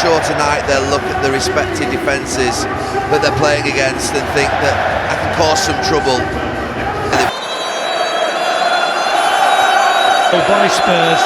Sure, tonight they'll look at the respective defences that they're playing against and think that I can cause some trouble. By Spurs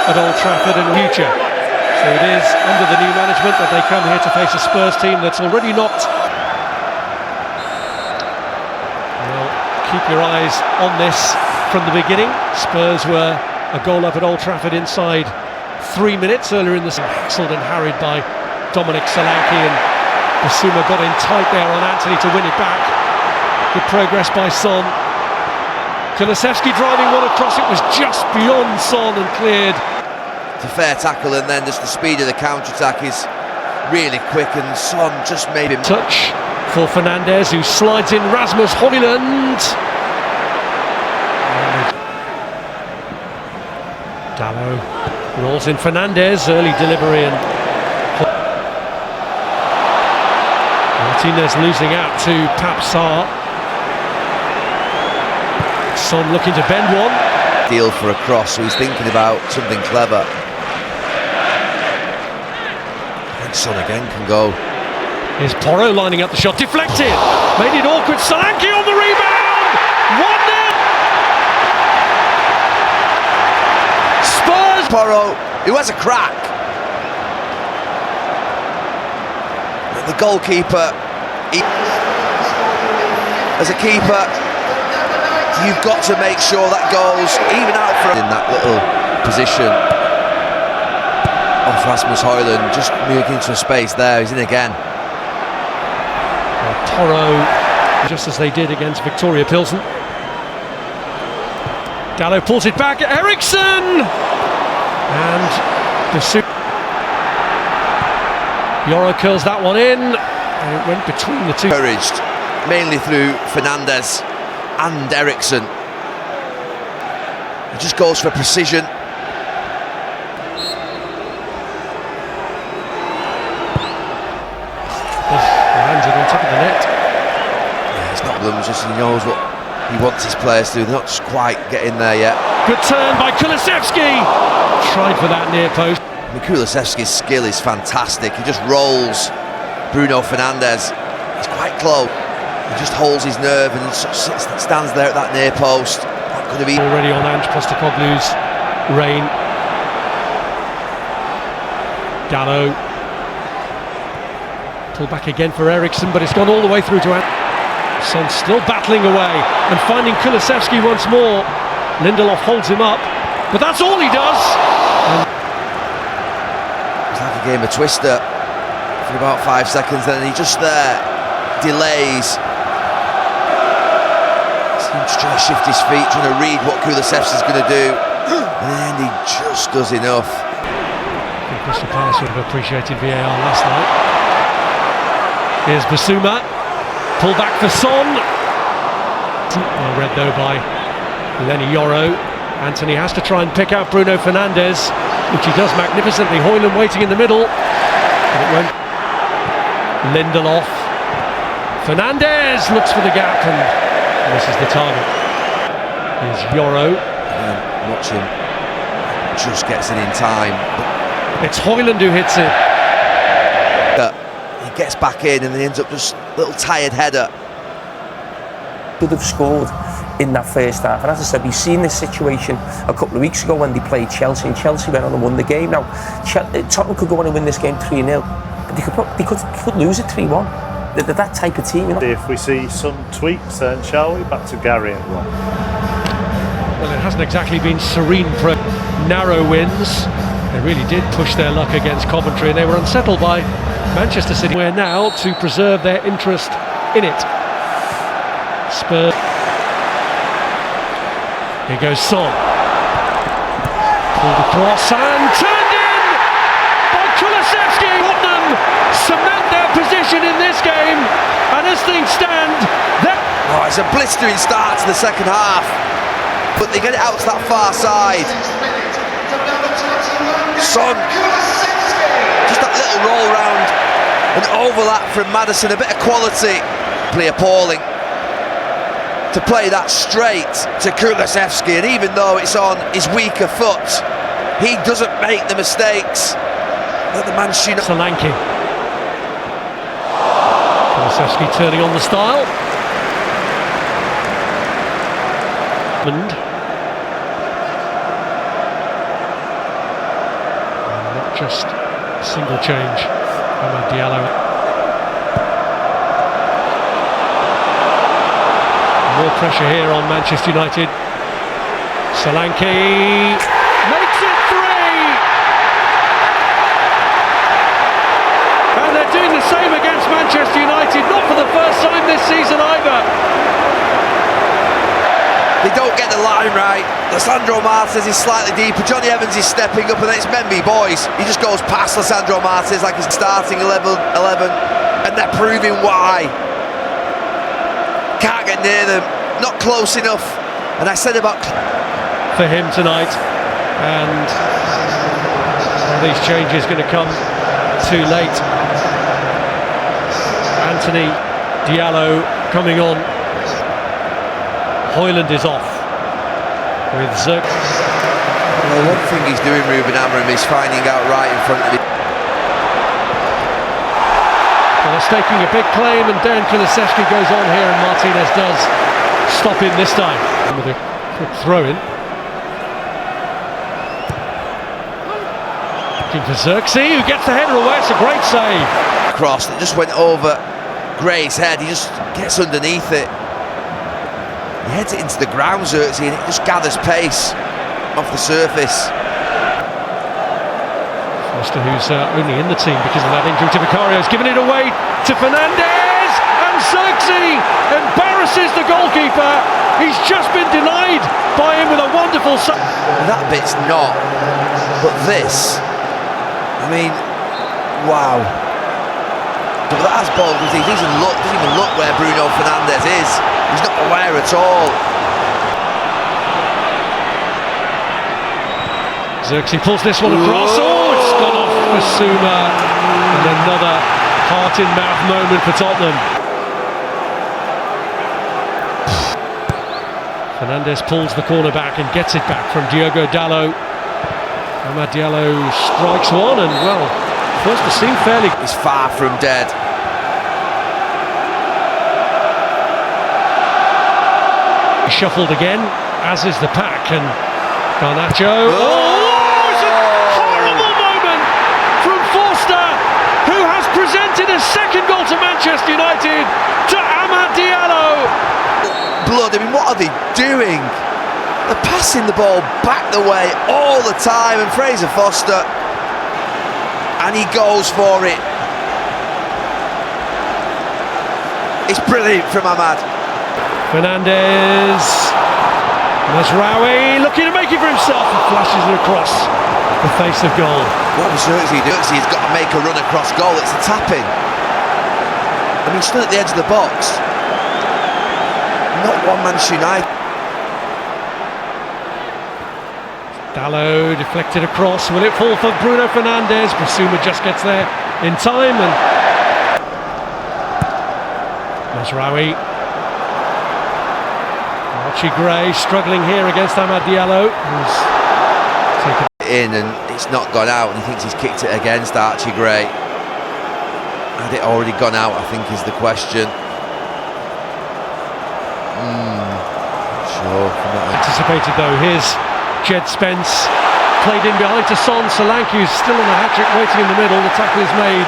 at Old Trafford in the future. So it is under the new management that they come here to face a Spurs team that's already knocked. Well, keep your eyes on this from the beginning. Spurs were a goal up at Old Trafford inside 3 minutes earlier in the season. Hustled and harried by Dominic Solanke, and Basuma got in tight there on Anthony to win it back. Good progress by Son. Kulusevski driving one across, it was just beyond Son and cleared. It's a fair tackle, and then just the speed of the counter-attack is really quick, and Son just made him... Touch for Fernandes, who slides in Rasmus Højlund. Dalot rolls in Fernandes, early delivery, and Martinez losing out to Pape Sarr. Son looking to bend one. Deal for a cross, so he's thinking about something clever. And Son again can go. Here's Porro lining up the shot, deflected, made it awkward. Solanke on the rebound. 1-0. Spurs. Porro, who has a crack. But the goalkeeper, as a keeper, you've got to make sure that goes even out from in that little position of Rasmus Højlund, just moving into a space there. He's in again. Porro, just as they did against Victoria Pilsen. Dalot pulls it back. Eriksson and Yoro curls that one in, and it went between the two. Encouraged mainly through Fernandes and Eriksson. He just goes for precision. Landed on top of the net. Yeah, it's not them, just he knows what he wants his players to do. They're not just quite getting there yet. Good turn by Kulusevski. Tried for that near post. Kulusevski's skill is fantastic. He just rolls Bruno Fernandes. He's quite close. He just holds his nerve and stands there at that near post. That could have been already on Ange Postecoglou's reign. Dalot. Pull back again for Eriksson, but it's gone all the way through to Son, still battling away and finding Kulusevski once more. Lindelof holds him up, but that's all he does. It's like a game of Twister for about 5 seconds, then he just there delays. Seems to try to shift his feet, trying to read what Kulusevski's going to do, and in the end he just does enough. I think Crystal Palace would have appreciated VAR last night. Here's Basuma, pull back for Son. Well read though by Lenny Yoro. Anthony has to try and pick out Bruno Fernandes, which he does magnificently. Højlund waiting in the middle, and it went. Lindelof. Fernandes looks for the gap, and this is the target. Here's Yoro. Watch him. Just gets it in time. It's Højlund who hits it. He gets back in and then ends up just a little tired header. Could have scored in that first half, and as I said, we've seen this situation a couple of weeks ago when they played Chelsea, and Chelsea went on and won the game. Now Tottenham could go on and win this game 3-0, but they could lose it 3-1. They're that type of team, you know. If we see some tweaks, then shall we? Back to Gary at one. Well, it hasn't exactly been serene for narrow wins. They really did push their luck against Coventry, and they were unsettled by Manchester City. Where now to preserve their interest in it. Spurs. Here goes Son. Pulled across and turned in by Kulusevski. Tottenham cement their position in this game, and as things stand, it's a blistering start to the second half, but they get it out to that far side. Son, just that little roll round and overlap from Maddison, a bit of quality. Pretty appalling to play that straight to Kulusevski, and even though it's on his weaker foot, he doesn't make the mistakes. that the Manchester United... Solanke. Kulusevski turning on the style. And not just a single change. Amad Diallo. More pressure here on Manchester United. Solanke makes it 3! And they're doing the same against Manchester United, not for the first time this season either. They don't get the line right. Lisandro Martinez is slightly deeper. Johnny Evans is stepping up, and then it's Mendy boys. He just goes past Lisandro Martinez like he's starting 11, and they're proving why. Can't get near them. Not close enough. And I said about... For him tonight, and these changes going to come too late. Anthony Diallo coming on. Højlund is off with Zirk. Well, one thing he's doing, Ruben Amorim, is finding out right in front of him. Well, they're staking a big claim, and Dejan Kulusevski goes on here, and Martinez does stop him this time with a quick throw in. Looking for Xerxes, who gets the header away. It's a great save. Cross that just went over Gray's head. He just gets underneath it. He heads it into the ground, Xerxes, and it just gathers pace off the surface. Foster, who's only in the team because of that injury to Vicario, has given it away to Fernandes, and Xerxes embarrasses the goalkeeper. He's just been denied by him with a wonderful save. That bit's not, but this, I mean, wow. But that's bold because he doesn't even look where Bruno Fernandes is. He's not aware at all. Xerxes pulls this one across. Oh, it's gone off Basuma. And another heart-in-mouth moment for Tottenham. Fernandes pulls the corner back and gets it back from Diogo Dalot. Amad Diallo strikes one, and well, first to seem fairly... He's far from dead. Shuffled again, as is the pack, and Garnacho. Oh, it's a horrible moment from Foster, who has presented a second goal to Manchester United, to Amad Diallo. Blood, I mean, what are they doing? They're passing the ball back the way all the time, and Fraser Foster, and he goes for it. It's brilliant from Amad. Fernandes, Mazraoui looking to make it for himself, and flashes it across the face of goal. What was Xerxes doing? He's got to make a run across goal. It's a tap-in. I mean, stood at the edge of the box. Not one Manchester United. Dalot deflected across. Will it fall for Bruno Fernandes? Basuma just gets there in time, and Mazraoui. Archie Gray struggling here against Amad Diallo, who's taken in, and it's not gone out, and he thinks he's kicked it against Archie Gray. Had it already gone out, I think, is the question. Sure. Anticipated though. Here's Jed Spence, played in behind to Son. Solanke, who's still on a hat-trick waiting in the middle. The tackle is made.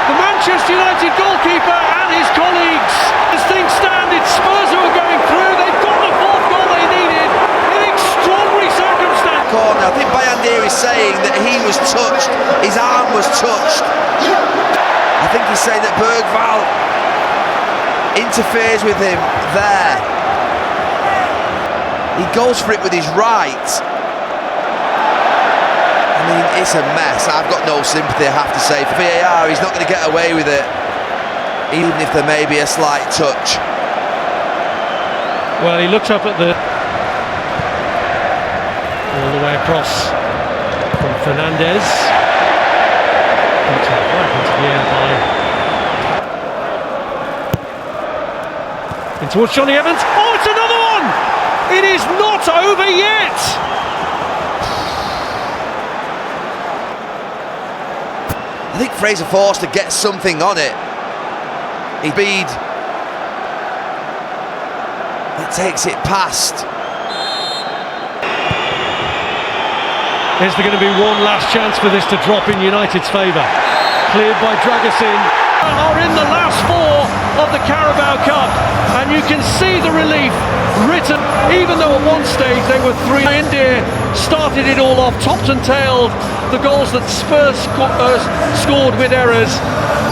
Manchester United goalkeeper and his colleagues. As things stand, it's Spurs who are going through. They've got the fourth goal they needed in extraordinary circumstances. Corner. I think Bayandir is saying that he was touched. His arm was touched. I think he's saying that Bergvall interferes with him there. He goes for it with his right. I mean, it's a mess. I've got no sympathy, I have to say. For VAR, he's not going to get away with it, even if there may be a slight touch. Well, he looked up at the... all the way across from Fernandes. Right into the air by In towards Johnny Evans. Oh, it's another one! It is not over yet! I think Fraser Forster gets something on it. Speed. It takes it past. Is there going to be one last chance for this to drop in United's favour? Cleared by Dragusin. Are in the last four of the Carabao Cup, and you can see the relief written. Even though at one stage they were 3, India started it all off, topped and tailed the goals that Spurs scored with errors,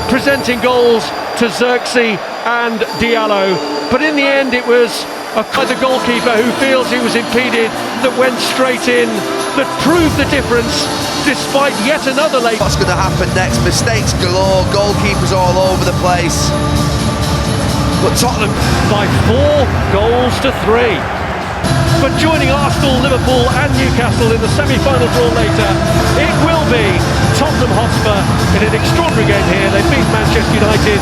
presenting goals to Xerxes and Diallo. But in the end, it was the goalkeeper who feels he was impeded that went straight in, that proved the difference despite yet another late. What's going to happen next? Mistakes galore, goalkeepers all over the place. But Tottenham by 4 goals to 3. But joining Arsenal, Liverpool and Newcastle in the semi-final draw later, it will be Tottenham Hotspur in an extraordinary game here. They beat Manchester United.